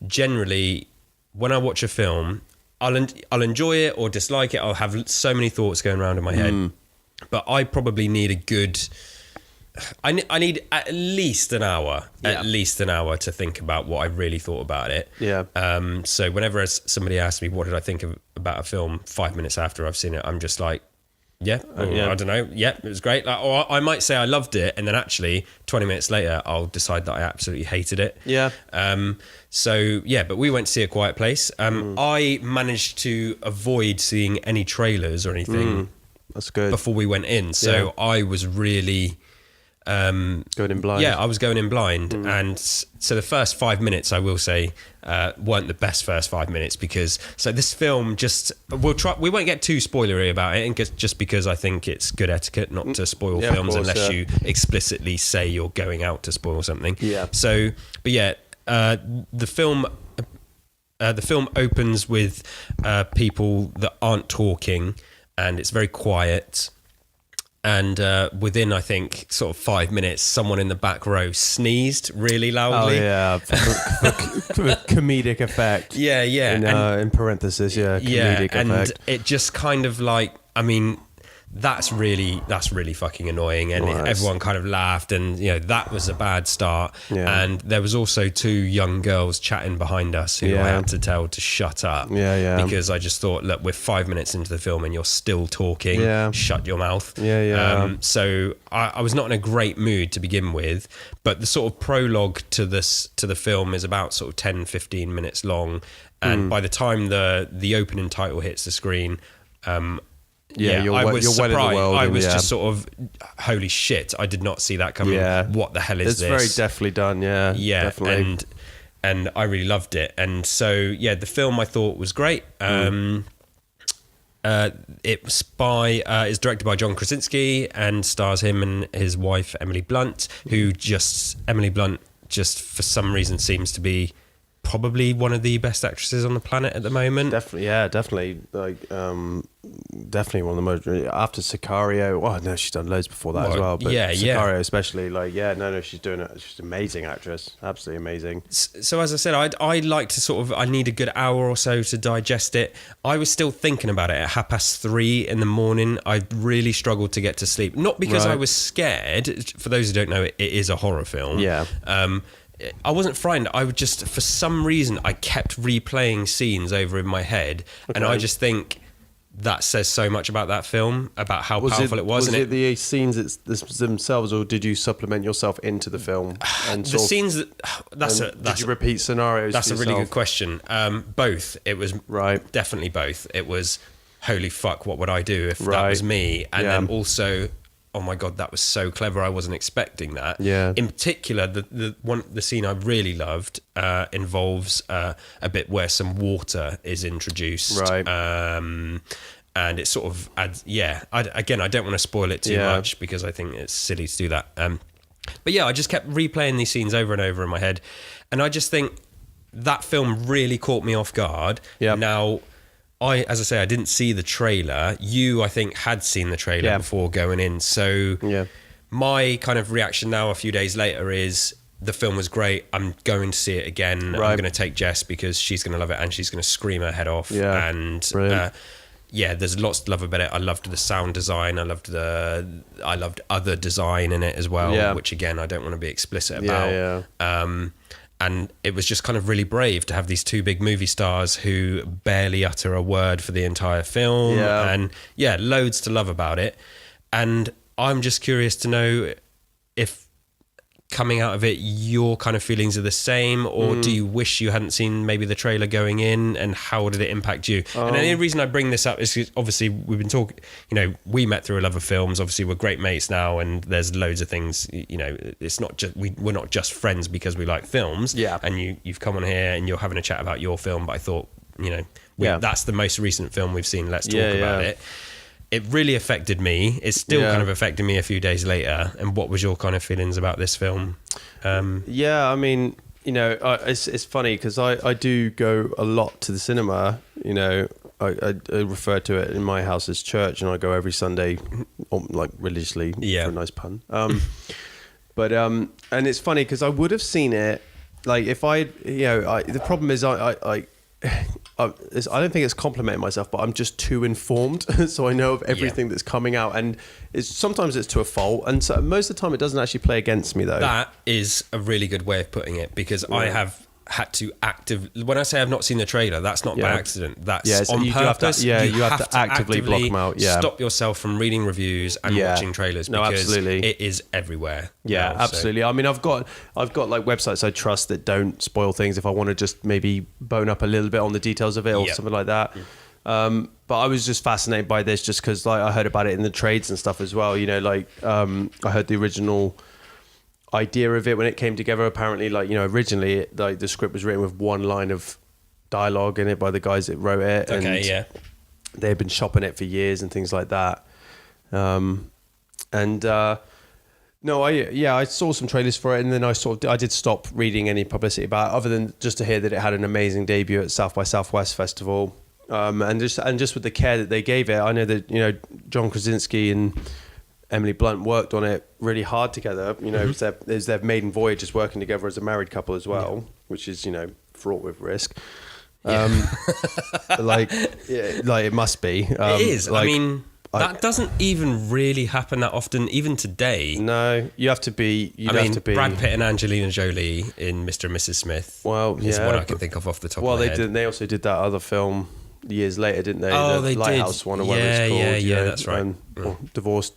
generally, when I watch a film, I'll enjoy it or dislike it. I'll have so many thoughts going around in my head, but I probably need a good. I need at least an hour, to think about what I really thought about it. Yeah. So whenever somebody asks me what did I think about a film 5 minutes after I've seen it, I'm just like, I don't know. Yeah, it was great. Like, or I might say I loved it, and then actually 20 minutes later, I'll decide that I absolutely hated it. Yeah. But we went to see A Quiet Place. I managed to avoid seeing any trailers or anything. That's good. Before we went in, so I was really going in blind. Yeah, I was going in blind, and so the first 5 minutes, I will say, weren't the best first 5 minutes because this film we won't get too spoilery about it, and just because I think it's good etiquette not to spoil films unless you explicitly say you're going out to spoil something. Yeah. So, but yeah, the film opens with people that aren't talking, and it's very quiet. And within, I think, sort of 5 minutes, someone in the back row sneezed really loudly. Oh, yeah. For comedic effect. Yeah. In parenthesis, comedic effect. And it just kind of like, I mean, that's really fucking annoying. And everyone kind of laughed, and, that was a bad start. Yeah. And there was also 2 young girls chatting behind us who I had to tell to shut up. Yeah. Because I just thought, look, we're 5 minutes into the film and you're still talking. Yeah. Shut your mouth. Yeah. So I was not in a great mood to begin with, but the sort of prologue to the film is about sort of 10, 15 minutes long. And by the time the opening title hits the screen, you're well in the world. I was just sort of, holy shit, I did not see that coming. Yeah. What the hell is this? It's very deftly done, yeah. Yeah, definitely. And I really loved it. And so, the film I thought was great. It's directed by John Krasinski and stars him and his wife, Emily Blunt, Emily Blunt just for some reason seems to be probably one of the best actresses on the planet at the moment. Definitely. Like, definitely one of the most, after Sicario. Oh no, she's done loads before that as well. But Sicario especially, she's doing it. She's an amazing actress, absolutely amazing. So as I said, I'd like to I need a good hour or so to digest it. I was still thinking about it at 3:30 in the morning. I really struggled to get to sleep, not because I was scared. For those who don't know, it is a horror film. Yeah. I wasn't frightened. I would just, for some reason, I kept replaying scenes over in my head, and I just think that says so much about that film, about how powerful it was. Was it the scenes themselves, or did you supplement yourself into the film? And the scenes did you repeat scenarios? That's a really good question. Both. It was definitely both. It was, holy fuck, what would I do if that was me? And then also, oh my God, that was so clever. I wasn't expecting that. Yeah. In particular, the scene I really loved involves a bit where some water is introduced. Right. And it sort of adds, I don't want to spoil it too much because I think it's silly to do that. But I just kept replaying these scenes over and over in my head. And I just think that film really caught me off guard. Yeah. Now, as I say, I didn't see the trailer. You, I think, had seen the trailer before going in. So my kind of reaction now, a few days later, is the film was great. I'm going to see it again. I'm going to take Jess because she's going to love it and she's going to scream her head off. Yeah. And there's lots to love about it. I loved the sound design. I loved other design in it as well, which again, I don't want to be explicit about. And it was just kind of really brave to have these 2 big movie stars who barely utter a word for the entire film. Yeah. And loads to love about it. And I'm just curious to know if coming out of it, your kind of feelings are the same, or do you wish you hadn't seen maybe the trailer going in, and how did it impact you? And the only reason I bring this up is because obviously we've been talking, we met through a love of films. Obviously we're great mates now, and there's loads of things, it's not just, we're not just friends because we like films. Yeah. And you've come on here and you're having a chat about your film, but I thought, that's the most recent film we've seen. Let's talk about it. It really affected me. It's still kind of affecting me a few days later. And what was your kind of feelings about this film? I mean, it's funny because I do go a lot to the cinema. I refer to it in my house as church, and I go every Sunday, like religiously, for a nice pun. And it's funny because I would have seen it like if the problem is I don't think it's complimenting myself, but I'm just too informed, so I know of everything that's coming out, and sometimes it's to a fault, and so most of the time it doesn't actually play against me though. That is a really good way of putting it, because I have had to when I say I've not seen the trailer, that's not by accident. That's on purpose. You have to actively block them out. Yeah. Stop yourself from reading reviews and watching trailers, because it is everywhere. Yeah, absolutely. I mean, I've got like websites I trust that don't spoil things if I want to just maybe bone up a little bit on the details of it or something like that. But I was just fascinated by this just because like I heard about it in the trades and stuff as well. I heard the original idea of it when it came together. Apparently, originally the script was written with one line of dialogue in it by the guys that wrote it. They had been shopping it for years and things like that. I saw some trailers for it, and then I did stop reading any publicity about it, other than just to hear that it had an amazing debut at South by Southwest Festival. And just with the care that they gave it, I know that John Krasinski and Emily Blunt worked on it really hard together. It's their maiden voyage is working together as a married couple as well, which is fraught with risk. It must be. It is. I mean, that doesn't even really happen that often, even today. No, you have to be. Brad Pitt and Angelina Jolie in Mr. and Mrs. Smith. Well, is what I can think of off the top of my head. They also did that other film years later, didn't they? Oh, the they Lighthouse did. one or whatever it's called. Yeah, that's right. Divorced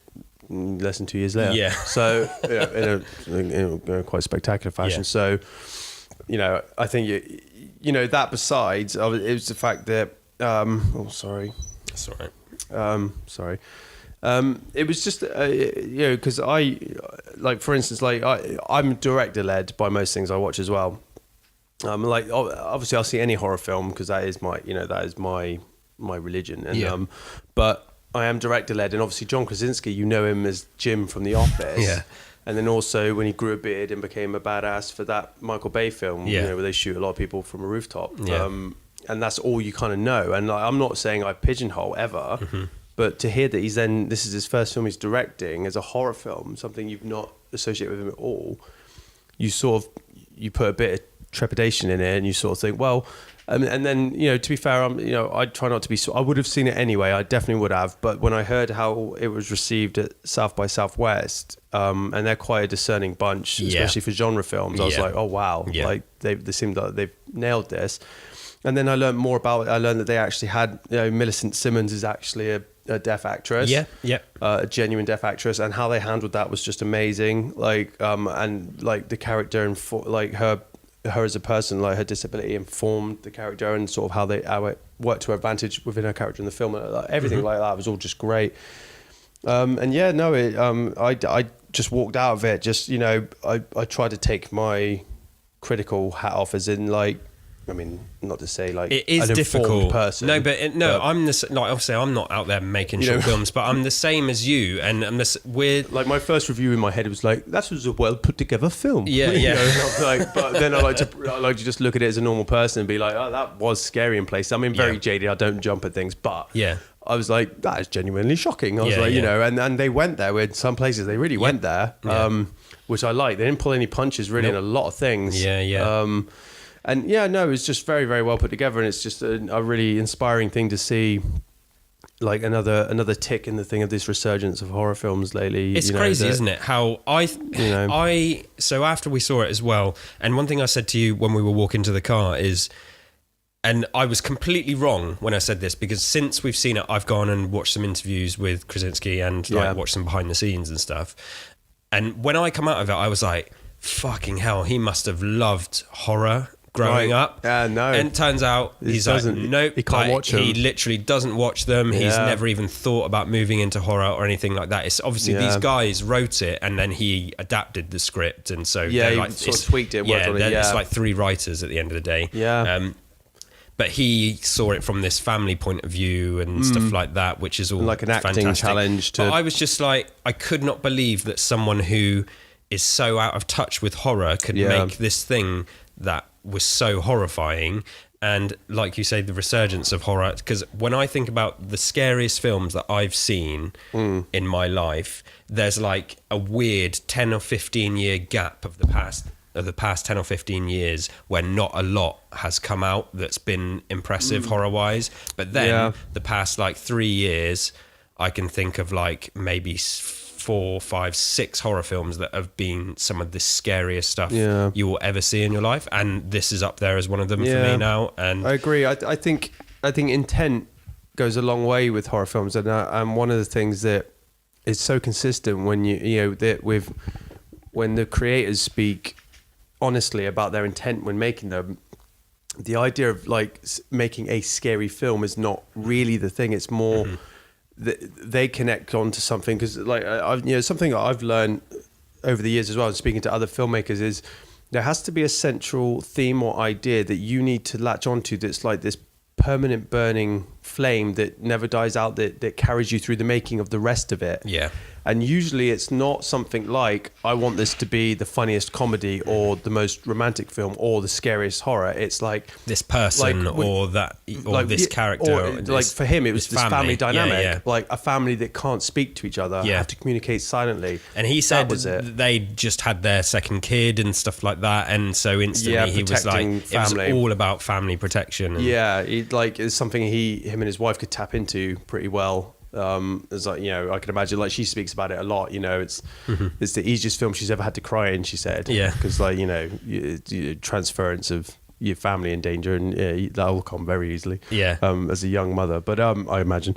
less than 2 years later. Yeah. So in a quite spectacular fashion. Yeah. So, I think that besides, it was the fact that. Sorry. That's all right. Sorry. It was just because for instance, I'm director led by most things I watch as well. Obviously I'll see any horror film because that is my religion, and but I am director led, and obviously John Krasinski, him as Jim from The Office, and then also when he grew a beard and became a badass for that Michael Bay film, where they shoot a lot of people from a rooftop, and that's all you kind of know. And I'm not saying I pigeonhole ever, but to hear that this is his first film he's directing as a horror film, something you've not associated with him at all, you put a bit of trepidation in it, and you sort of think, well, and then to be fair, I try not to be. I would have seen it anyway. I definitely would have. But when I heard how it was received at South by Southwest, and they're quite a discerning bunch, especially for genre films, I was like, oh wow, like they seemed like they've nailed this. And then I learned more about it. I learned that they actually had Millicent Simmons is actually a deaf actress, a genuine deaf actress, and how they handled that was just amazing. And the character and her as a person, like her disability informed the character, and sort of how it worked to her advantage within her character in the film. Everything like that was all just great. I just walked out of it. Just I tried to take my critical hat off, as in not to say it is an difficult person. No, but I'm obviously I'm not out there making short films, but I'm the same as you, and I'm this weird. Like my first review in my head was like, that was a well put together film. But then I like to just look at it as a normal person and be like, oh, that was scary in places. I mean, very jaded. I don't jump at things, but I was like, that is genuinely shocking. I was and they went there with some places. They really went there, which I like. They didn't pull any punches really in a lot of things. And it was just very, very well put together, and it's just a really inspiring thing to see, like another tick in the thing of this resurgence of horror films lately. It's crazy, isn't it? How so after we saw it as well, and one thing I said to you when we were walking to the car is, and I was completely wrong when I said this, because since we've seen it, I've gone and watched some interviews with Krasinski and watched some behind the scenes and stuff. And when I come out of it, I was like, fucking hell, he must have loved horror growing up. And it turns out he's like, nope, he can't watch them. He literally doesn't watch them. He's never even thought about moving into horror or anything like that. It's obviously these guys wrote it, and then he adapted the script, and so he sort of tweaked it. It's like 3 writers at the end of the day. But he saw it from this family point of view and stuff like that, which is all like an acting fantastic. challenge. But I was just like, I could not believe that someone who is so out of touch with horror could make this thing that was so horrifying. And like you say, the resurgence of horror, because when I think about the scariest films that I've seen in my life, there's like a weird 10 or 15 year gap of the past of the past 10 or 15 years where not a lot has come out that's been impressive horror wise. But then the past like 3 years, I can think of like maybe 4, 5, 6 horror films that have been some of the scariest stuff you will ever see in your life, and this is up there as one of them for me now. And I agree. I think intent goes a long way with horror films, and one of the things that is so consistent when when the creators speak honestly about their intent when making them, the idea of like making a scary film is not really the thing. It's more they connect on to something, because like something I've learned over the years as well, and speaking to other filmmakers, is there has to be a central theme or idea that you need to latch onto, that's like this permanent burning flame that never dies out, that carries you through the making of the rest of it. And usually it's not something like, I want this to be the funniest comedy or the most romantic film or the scariest horror. It's like this person or this character. Or like for him, it was this family dynamic, like a family that can't speak to each other, have to communicate silently. And he said they just had their second kid and stuff like that. And so instantly he was like, family. It was all about family protection. And it's something him and his wife could tap into pretty well. It's like, I can imagine, like, she speaks about it a lot, it's the easiest film she's ever had to cry in, she said, because like transference of your family in danger, and that will come very easily as a young mother, but I imagine